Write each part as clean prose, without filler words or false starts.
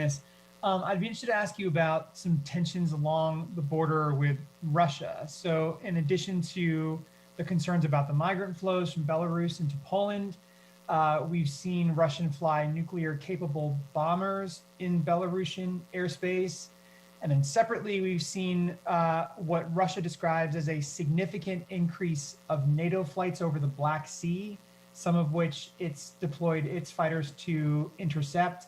this. I'd be interested to ask you about some tensions along the border with Russia. So in addition to the concerns about the migrant flows from Belarus into Poland, we've seen Russian fly nuclear capable bombers in Belarusian airspace. And then separately, we've seen what Russia describes as a significant increase of NATO flights over the Black Sea, some of which it's deployed its fighters to intercept.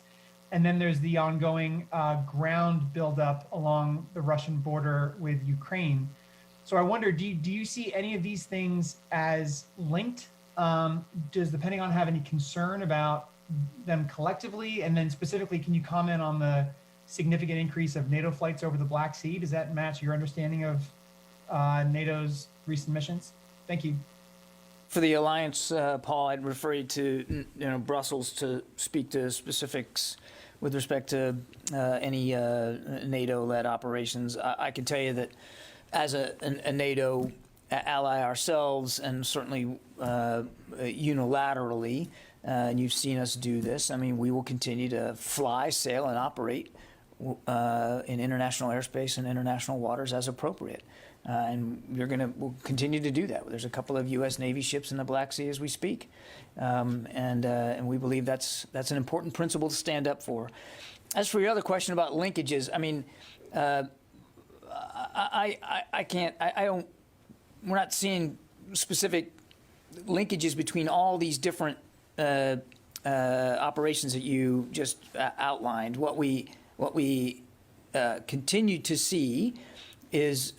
And then there's the ongoing ground buildup along the Russian border with Ukraine. So I wonder, do you see any of these things as linked? Does the Pentagon have any concern about them collectively? And then specifically, can you comment on the significant increase of NATO flights over the Black Sea? Does that match your understanding of NATO's recent missions? Thank you. For the alliance, Paul, I'd refer you to Brussels to speak to specifics with respect to any NATO-led operations. I can tell you that as a NATO ally ourselves, and certainly unilaterally, and you've seen us do this, I mean, we will continue to fly, sail, and operate in international airspace and international waters as appropriate. And we'll continue to do that. There's a couple of U.S. Navy ships in the Black Sea as we speak, and we believe that's an important principle to stand up for. As for your other question about linkages, I mean, we're not seeing specific linkages between all these different operations that you just outlined. What we continue to see is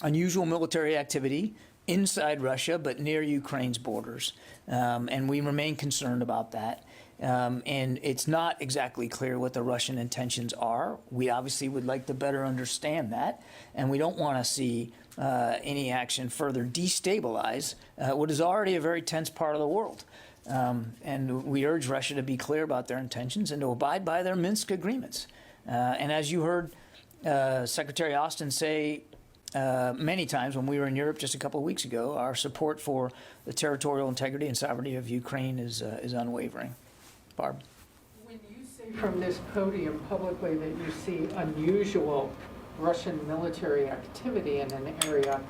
unusual military activity inside Russia, but near Ukraine's borders. And we remain concerned about that. And it's not exactly clear what the Russian intentions are. We obviously would like to better understand that. And we don't want to see any action further destabilize what is already a very tense part of the world. And we urge Russia to be clear about their intentions and to abide by their Minsk agreements. And as you heard Secretary Austin say many times when we were in Europe just a couple of weeks ago, our support for the territorial integrity and sovereignty of Ukraine is unwavering. Barb? When you say from this podium publicly that you see unusual Russian military activity in an area,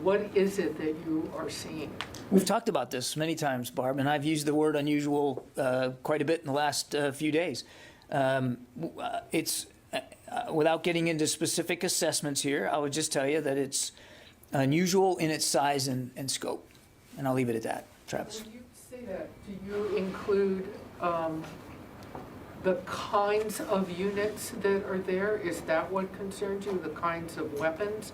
what is it that you are seeing? We've talked about this many times, Barb, and I've used the word unusual quite a bit in the last few days. It's without getting into specific assessments here, I would just tell you that it's unusual in its size and scope. And I'll leave it at that. Travis? When you say that, do you include the kinds of units that are there? Is that what concerns you, the kinds of weapons?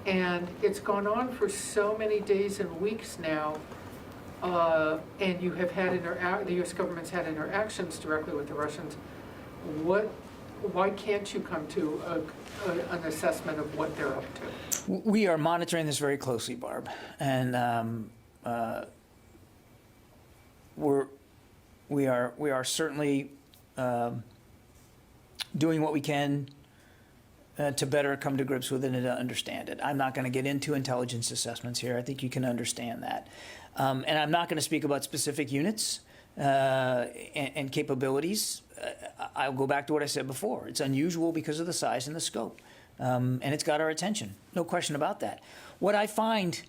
And it's gone on for so many days and weeks now, and you have had the U.S. government's had interactions directly with the Russians. Why can't you come to an assessment of what they're up to? We are monitoring this very closely, Barb, and we are certainly doing what we can to better come to grips with it and to understand it. I'm not going to get into intelligence assessments here. I think you can understand that, and I'm not going to speak about specific units and capabilities. I'll go back to what I said before. It's unusual because of the size and the scope, and it's got our attention. No question about that. What I find,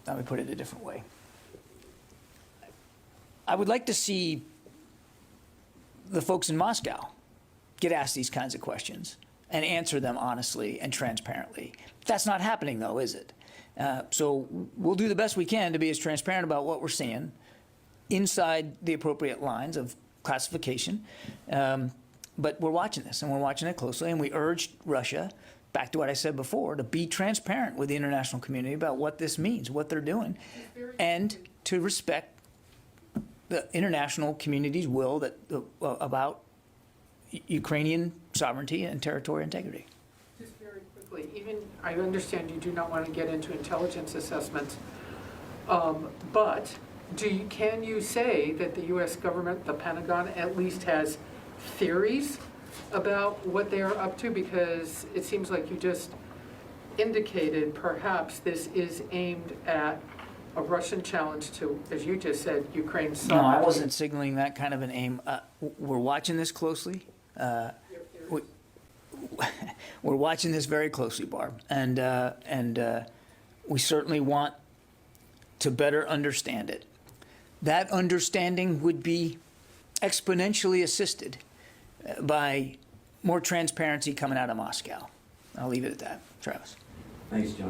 let me put it a different way. I would like to see the folks in Moscow get asked these kinds of questions and answer them honestly and transparently. That's not happening, though, is it? So we'll do the best we can to be as transparent about what we're seeing inside the appropriate lines of classification. But we're watching this, and we're watching it closely, and we urge Russia, back to what I said before, to be transparent with the international community about what this means, what they're doing, and to respect the international community's will about Ukrainian sovereignty and territorial integrity. Just very quickly, even I understand you do not want to get into intelligence assessments, but can you say that the U.S. government, the Pentagon, at least has theories about what they are up to? Because it seems like you just indicated perhaps this is aimed at a Russian challenge to, as you just said, Ukraine's No, I sovereignty. wasn't signaling that kind of an aim. We're watching this closely. We- We're watching this very closely, Barb, and we certainly want to better understand it. That understanding would be exponentially assisted by more transparency coming out of Moscow. I'll leave it at that. Travis. Thanks, John.